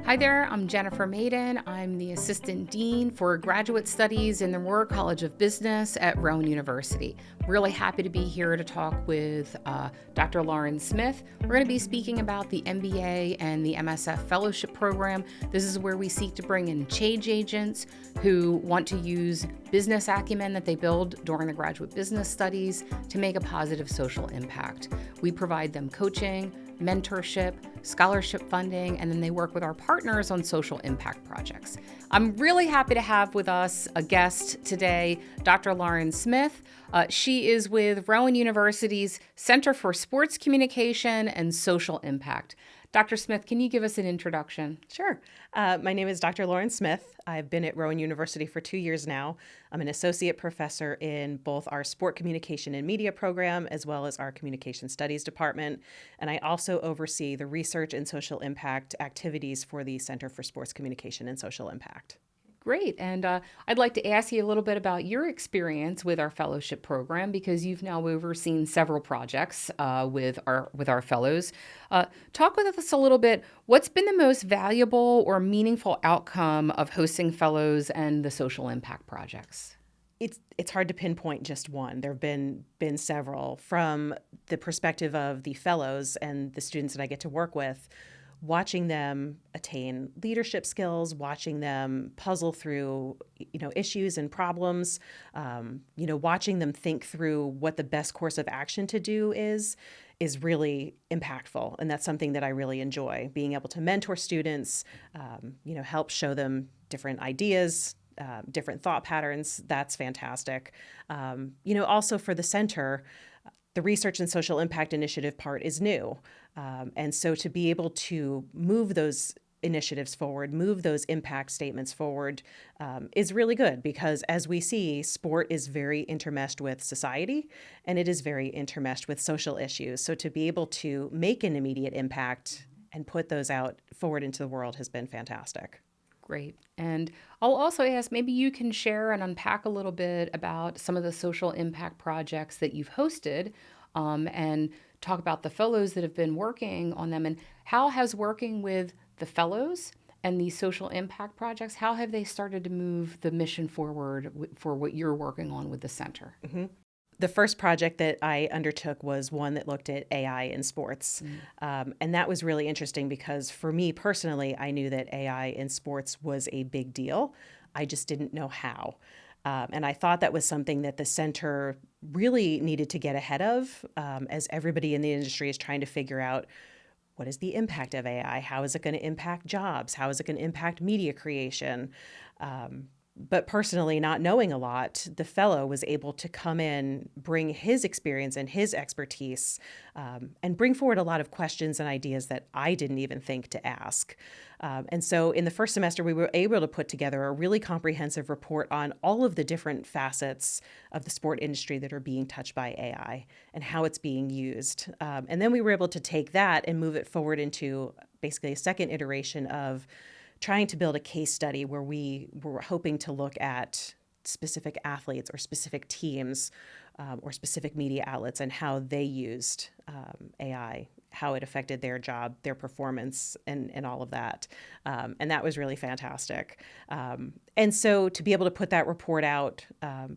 Hi there, I'm Jennifer Maiden. I'm the Assistant Dean for Graduate Studies in the Rohr College of Business at Rowan University. Really happy to be here to talk with Dr. Lauren Smith. We're going to be speaking about the MBA and the MSF Fellowship Program. This is where we seek to bring in change agents who want to use business acumen that they build during the graduate business studies to make a positive social impact. We provide them coaching, mentorship, scholarship funding, and then they work with our partners on social impact projects. I'm really happy to have with us a guest today, Dr. Lauren Smith. She is with Rowan University's Center for Sports Communication and Social Impact. Dr. Smith, can you give us an introduction? Sure. My name is Dr. Lauren Smith. I've been at Rowan University for 2 years now. I'm an associate professor in both our sport communication and media program, as well as our communication studies department. And I also oversee the research and social impact activities for the Center for Sports Communication and Social Impact. Great. And I'd like to ask you a little bit about your experience with our fellowship program, because you've now overseen several projects with our fellows. Talk with us a little bit. What's been the most valuable or meaningful outcome of hosting fellows and the social impact projects? It's hard to pinpoint just one. There have been several. From the perspective of the fellows and the students that I get to work with, watching them attain leadership skills, watching them puzzle through, issues and problems, watching them think through what the best course of action to do is really impactful. And that's something that I really enjoy, being able to mentor students, help show them different ideas, different thought patterns. That's fantastic. Also for the center, the Research and Social Impact Initiative part is new. And so to be able to move those initiatives forward, move those impact statements forward is really good, because as we see, sport is very intermeshed with society and it is very intermeshed with social issues. So to be able to make an immediate impact and put those out forward into the world has been fantastic. Great. And I'll also ask, maybe you can share and unpack a little bit about some of the social impact projects that you've hosted, and talk about the fellows that have been working on them, and how has working with the fellows and these social impact projects, how have they started to move the mission forward for what you're working on with the center? Mm-hmm. The first project that I undertook was one that looked at AI in sports. And that was really interesting because for me personally, I knew that AI in sports was a big deal. I just didn't know how. And I thought that was something that the center really needed to get ahead of, as everybody in the industry is trying to figure out, what is the impact of AI? How is it going to impact jobs? How is it going to impact media creation? But personally, not knowing a lot, the fellow was able to come in, bring his experience and his expertise, and bring forward a lot of questions and ideas that I didn't even think to ask. And so in the first semester, we were able to put together a really comprehensive report on all of the different facets of the sport industry that are being touched by AI and how it's being used. And then we were able to take that and move it forward into basically a second iteration of trying to build a case study where we were hoping to look at specific athletes or specific teams or specific media outlets and how they used AI, how it affected their job, their performance, and all of that. And that was really fantastic. And so to be able to put that report out,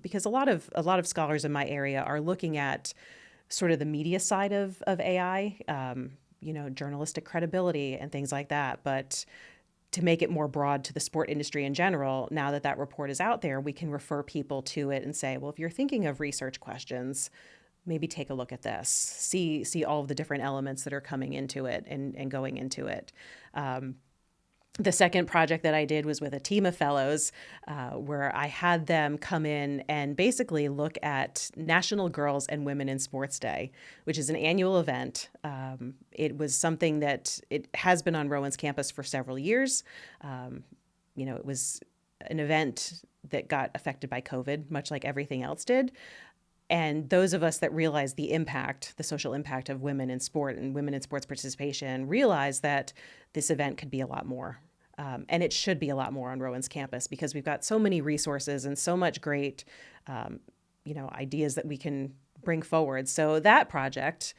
because a lot of scholars in my area are looking at sort of the media side of AI, journalistic credibility and things like that, but to make it more broad to the sport industry in general, now that that report is out there, we can refer people to it and say, well, if you're thinking of research questions, maybe take a look at this, see all of the different elements that are coming into it and going into it. The second project that I did was with a team of fellows where I had them come in and basically look at National Girls and Women in Sports Day, which is an annual event. It was something that it has been on Rowan's campus for several years. It was an event that got affected by COVID, much like everything else did. And those of us that realize the impact, the social impact of women in sport and women in sports participation, realize that this event could be a lot more. And it should be a lot more on Rowan's campus because we've got so many resources and so much great, ideas that we can bring forward. So that project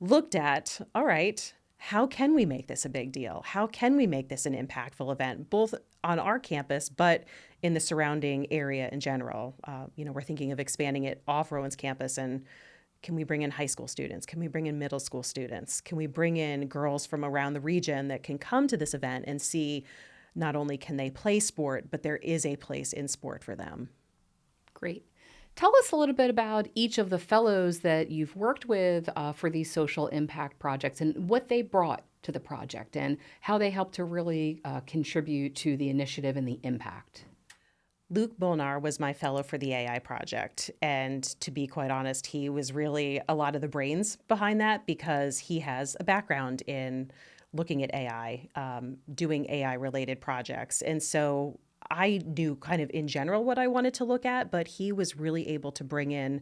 looked at, all right, how can we make this a big deal? How can we make this an impactful event, both on our campus, but in the surrounding area in general? We're thinking of expanding it off Rowan's campus, and can we bring in high school students? Can we bring in middle school students? Can we bring in girls from around the region that can come to this event and see not only can they play sport, but there is a place in sport for them? Great. Tell us a little bit about each of the fellows that you've worked with for these social impact projects and what they brought to the project and how they helped to really contribute to the initiative and the impact. Luke Bolnar was my fellow for the AI project. And to be quite honest, he was really a lot of the brains behind that because he has a background in looking at AI, doing AI related projects. And so I knew kind of in general what I wanted to look at, but he was really able to bring in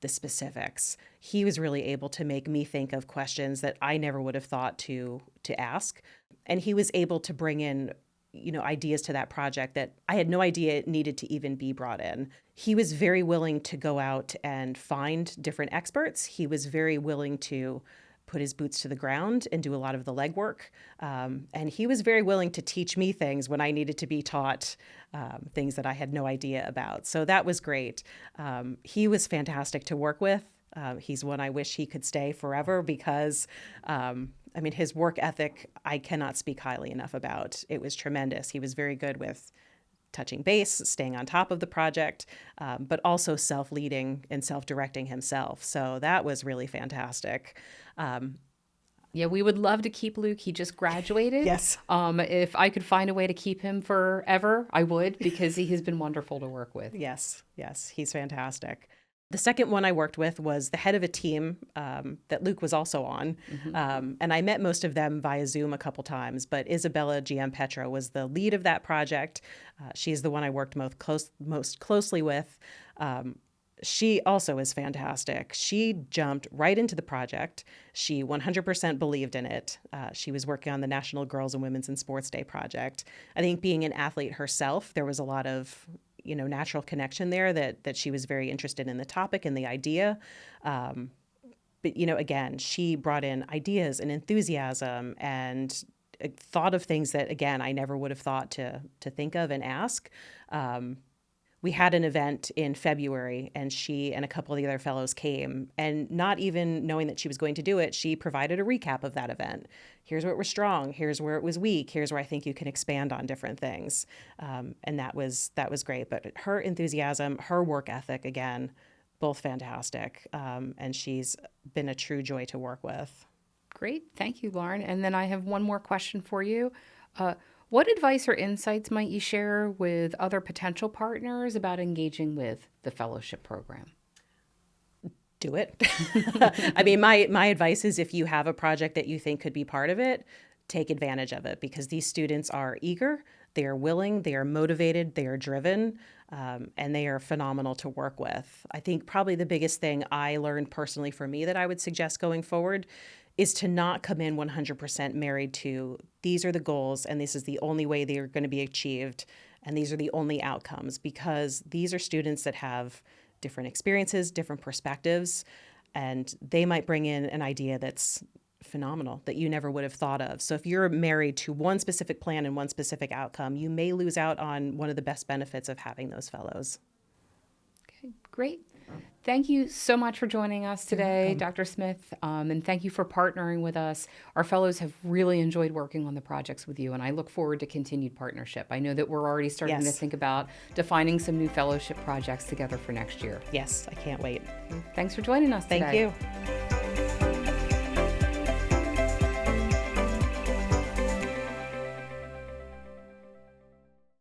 the specifics. He was really able to make me think of questions that I never would have thought to ask. And he was able to bring in, ideas to that project that I had no idea it needed to even be brought in. He was very willing to go out and find different experts. He was very willing to put his boots to the ground and do a lot of the legwork. And he was very willing to teach me things when I needed to be taught things that I had no idea about. So that was great. He was fantastic to work with. He's one I wish he could stay forever because, his work ethic, I cannot speak highly enough about. It was tremendous. He was very good with touching base, staying on top of the project, but also self-leading and self-directing himself. So that was really fantastic. Yeah, we would love to keep Luke. He just graduated. Yes. If I could find a way to keep him forever, I would, because he has been wonderful to work with. Yes, he's fantastic. The second one I worked with was the head of a team that Luke was also on. Mm-hmm. And I met most of them via Zoom a couple times, but Isabella Giampetra was the lead of that project. She's the one I worked most closely with. She also is fantastic. She jumped right into the project. She 100% believed in it. She was working on the National Girls and Women's in Sports Day project. I think being an athlete herself, there was a lot of natural connection there that she was very interested in the topic and the idea. But again, she brought in ideas and enthusiasm and thought of things that, again, I never would have thought to think of and ask. We had an event in February, and she and a couple of the other fellows came, and not even knowing that she was going to do it, she provided a recap of that event. Here's where it was strong. Here's where it was weak. Here's where I think you can expand on different things. And that was great. But her enthusiasm, her work ethic, again, both fantastic. And she's been a true joy to work with. Great. Thank you, Lauren. And then I have one more question for you. What advice or insights might you share with other potential partners about engaging with the fellowship program? Do it. My advice is if you have a project that you think could be part of it, take advantage of it because these students are eager, they are willing, they are motivated, they are driven, and they are phenomenal to work with. I think probably the biggest thing I learned personally for me that I would suggest going forward is to not come in 100% married to these are the goals and this is the only way they are going to be achieved and these are the only outcomes, because these are students that have different experiences, different perspectives, and they might bring in an idea that's phenomenal that you never would have thought of. So if you're married to one specific plan and one specific outcome, you may lose out on one of the best benefits of having those fellows. Okay, great. Thank you so much for joining us today, Dr. Smith, and thank you for partnering with us. Our fellows have really enjoyed working on the projects with you, and I look forward to continued partnership. I know that we're already starting to think about defining some new fellowship projects together for next year. Yes, I can't wait. Thanks for joining us today. Thank you.